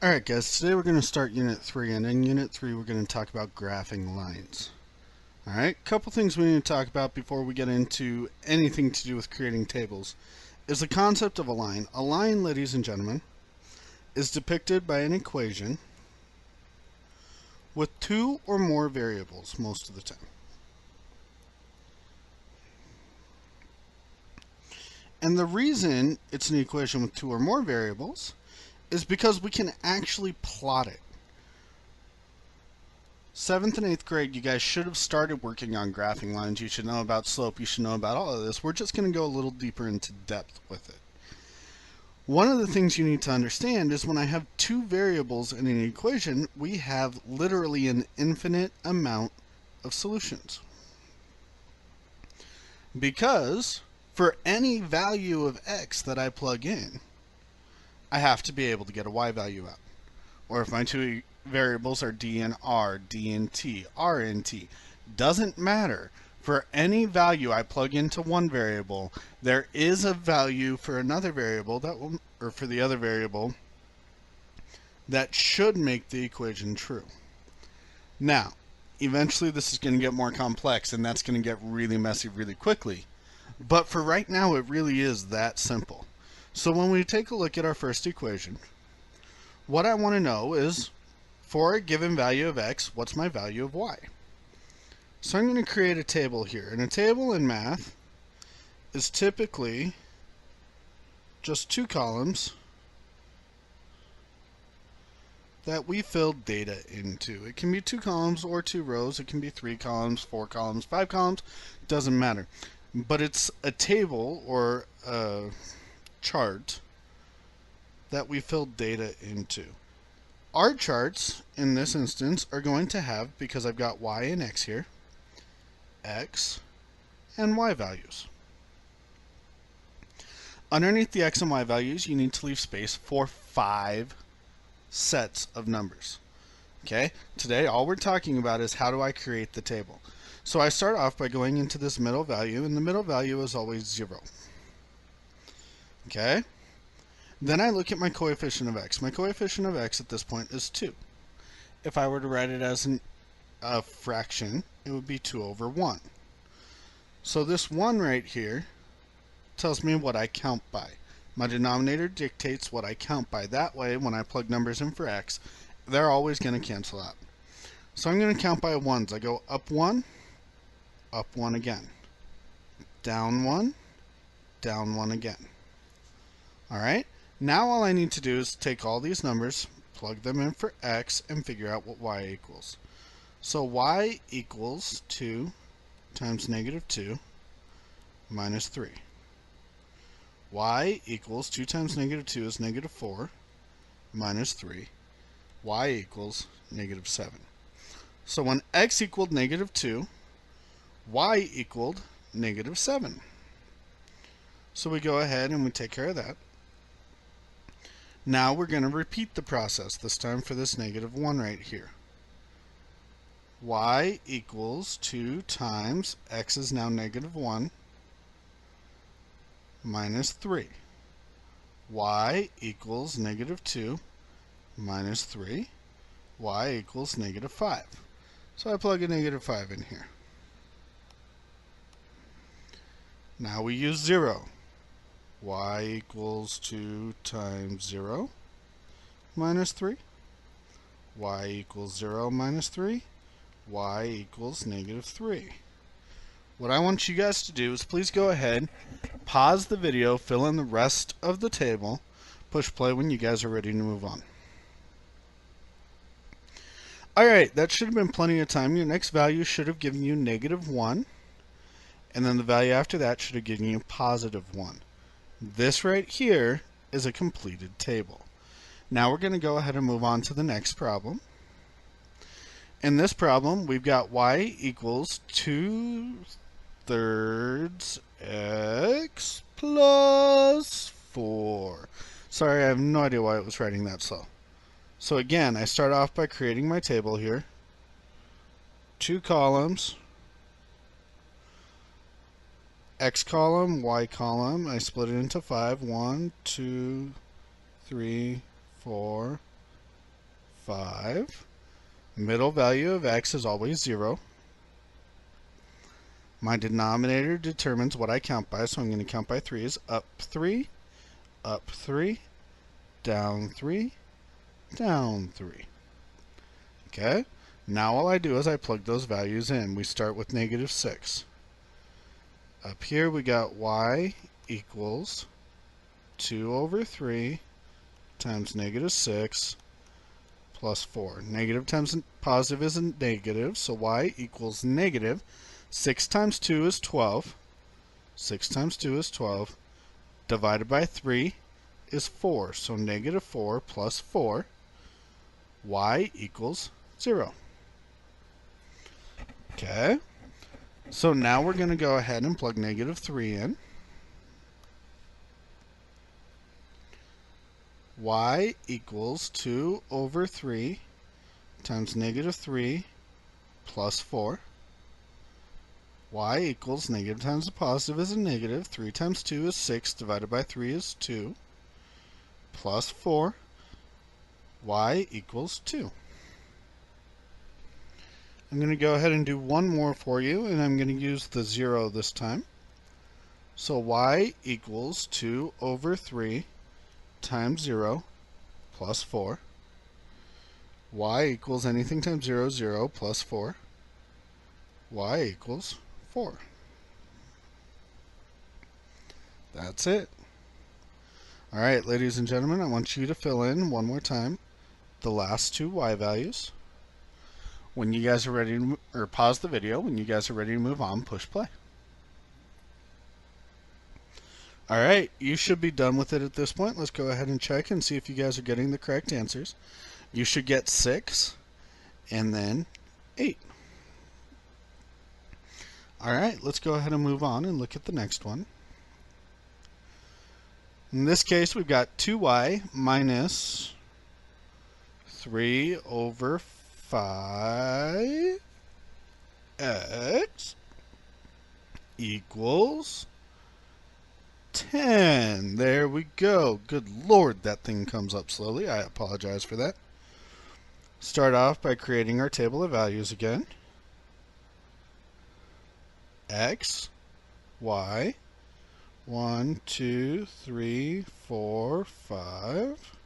Alright guys, today we're going to start Unit 3, and in Unit 3 we're going to talk about graphing lines. Alright, couple things we need to talk about before we get into anything to do with creating tables is the concept of a line. A line, ladies and gentlemen, is depicted by an equation with two or more variables most of the time. And the reason it's an equation with two or more variables is because we can actually plot it. 7th and 8th grade, you guys should have started working on graphing lines. You should know about slope. You should know about all of this. We're just going to go a little deeper into depth with it. One of the things you need to understand is when I have two variables in an equation, we have literally an infinite amount of solutions. Because for any value of x that I plug in, I have to be able to get a y value out. Or if my two variables are d and r, d and t, r and t, doesn't matter. For any value I plug into one variable, there is a value for another variable that will, or for the other variable, that should make the equation true. Now, eventually this is going to get more complex, and that's going to get really messy really quickly. But for right now, it really is that simple. So when we take a look at our first equation, what I want to know is, for a given value of x, what's my value of y? So I'm going to create a table here. And a table in math is typically just two columns that we fill data into. It can be two columns or two rows. It can be 3 columns, 4 columns, 5 columns. Doesn't matter. But it's a table or a chart that we fill data into. Our charts, in this instance, are going to have, because I've got y and x here, x and y values. Underneath the x and y values, you need to leave space for 5 sets of numbers. Okay, today all we're talking about is how do I create the table. So I start off by going into this middle value, and the middle value is always 0. Okay? Then I look at my coefficient of x. My coefficient of x at this point is 2. If I were to write it as a fraction, it would be 2 over 1. So this 1 right here tells me what I count by. My denominator dictates what I count by. That way, when I plug numbers in for x, they're always going to cancel out. So I'm going to count by 1s. I go up 1 again. Down 1, down 1 again. Alright? Now all I need to do is take all these numbers, plug them in for x, and figure out what y equals. So y equals 2 times negative 2 minus 3. Y equals 2 times negative 2 is negative 4 minus 3. Y equals negative 7. So when x equaled negative 2, y equaled negative 7. So we go ahead and we take care of that. Now we're going to repeat the process, this time for this negative 1 right here. Y equals 2 times x is now negative 1 minus 3. Y equals negative 2 minus 3. Y equals negative 5. So I plug a negative 5 in here. Now we use 0. Y equals 2 times 0 minus 3. Y equals 0 minus 3. Y equals negative 3. What I want you guys to do is please go ahead, pause the video, fill in the rest of the table, push play when you guys are ready to move on. Alright, that should have been plenty of time. Your next value should have given you negative 1, and then the value after that should have given you positive 1. This right here is a completed table. Now we're going to go ahead and move on to the next problem. In this problem, we've got y equals 2/3 x plus 4. Sorry, I have no idea why it was writing that slow. So again, I start off by creating my table here. 2 columns. X column, Y column. I split it into 5. 1, 2, 3, 4, 5. Middle value of x is always 0. My denominator determines what I count by, so I'm going to count by 3s. Up 3, up 3, down 3, down 3. Okay? Now all I do is I plug those values in. We start with negative 6. Up here we got y equals 2 over 3 times negative 6 plus 4. Negative times positive is a negative, so y equals negative. 6 times 2 is 12. 6 times 2 is 12. Divided by 3 is 4. So negative 4 plus 4. Y equals 0. Okay. So now we're going to go ahead and plug negative 3 in. Y equals 2 over 3 times negative 3 plus 4. Y equals negative times a positive is a negative. 3 times 2 is 6. Divided by 3 is 2. Plus 4. Y equals 2. I'm going to go ahead and do one more for you, and I'm going to use the 0 this time. So y equals 2 over 3 times 0 plus 4. Y equals anything times 0, 0 plus 4. Y equals 4. That's it. Alright, ladies and gentlemen, I want you to fill in one more time the last two y values. When you guys are ready to, or pause the video, when you guys are ready to move on, push play. Alright, you should be done with it at this point. Let's go ahead and check and see if you guys are getting the correct answers. You should get 6 and then 8. Alright, let's go ahead and move on and look at the next one. In this case, we've got 2y minus 3 over 5x equals 10. There we go. Good Lord, that thing comes up slowly. I apologize for that. Start off by creating our table of values again. X, Y, 1, 2, 3, 4, 5.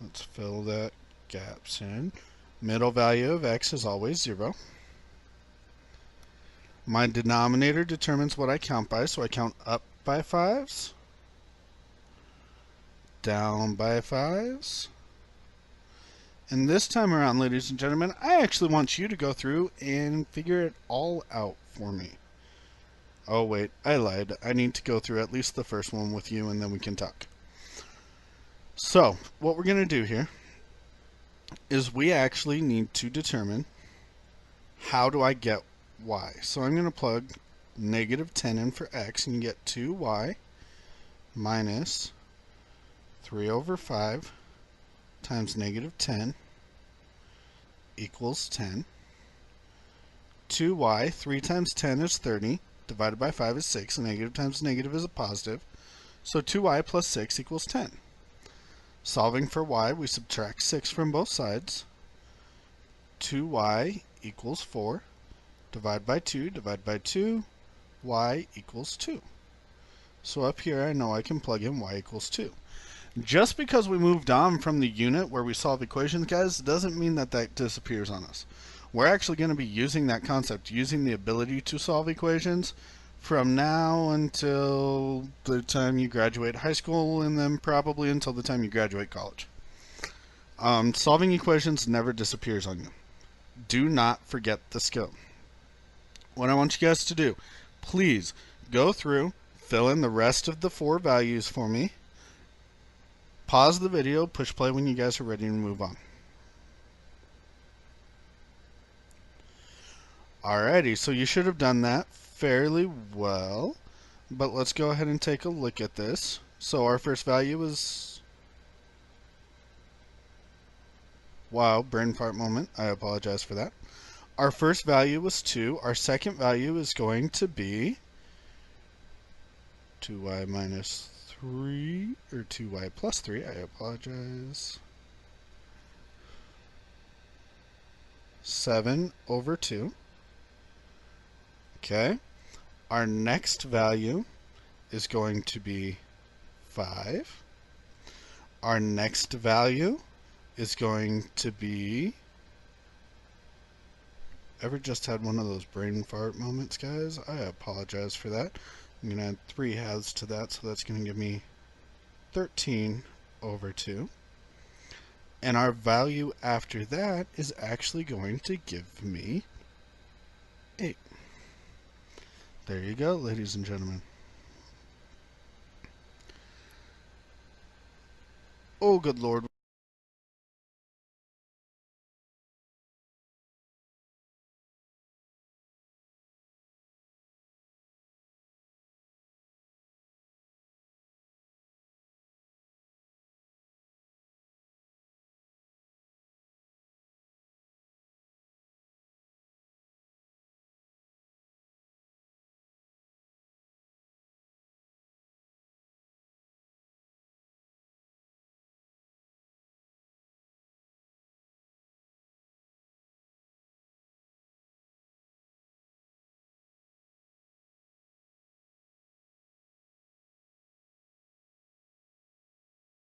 Let's fill that gaps in. Middle value of x is always 0. My denominator determines what I count by, so I count up by 5s, down by 5s. And this time around, ladies and gentlemen, I actually want you to go through and figure it all out for me. Oh wait, I lied. I need to go through at least the first one with you and then we can talk. So, what we're going to do here is we actually need to determine how do I get y. So I'm going to plug negative 10 in for x, and you get 2y minus 3 over 5 times negative 10 equals 10. 2y, 3 times 10 is 30, divided by 5 is 6, and negative times negative is a positive. So 2y plus 6 equals 10. Solving for y, we subtract 6 from both sides. 2y equals 4. Divide by 2, divide by 2, y equals 2. So up here I know I can plug in y equals 2. Just because we moved on from the unit where we solve equations, guys, doesn't mean that that disappears on us. We're actually going to be using that concept, using the ability to solve equations from now until the time you graduate high school, and then probably until the time you graduate college. Solving equations never disappears on you. Do not forget the skill. What I want you guys to do, please go through, fill in the rest of the 4 values for me. Pause the video, push play when you guys are ready to move on. Alrighty, so you should have done that fairly well, but let's go ahead and take a look at this. So our first value is, wow, brain fart moment, I apologize for that. Our first value was 2, our second value is going to be 2y minus 3, or 2y plus 3, I apologize. 7 over 2. Okay. Our next value is going to be 5. Our next value is going to be... Ever just had one of those brain fart moments, guys? I apologize for that. I'm going to add 3 halves to that, so that's going to give me 13 over 2. And our value after that is actually going to give me 8. There you go, ladies and gentlemen. Oh, good Lord.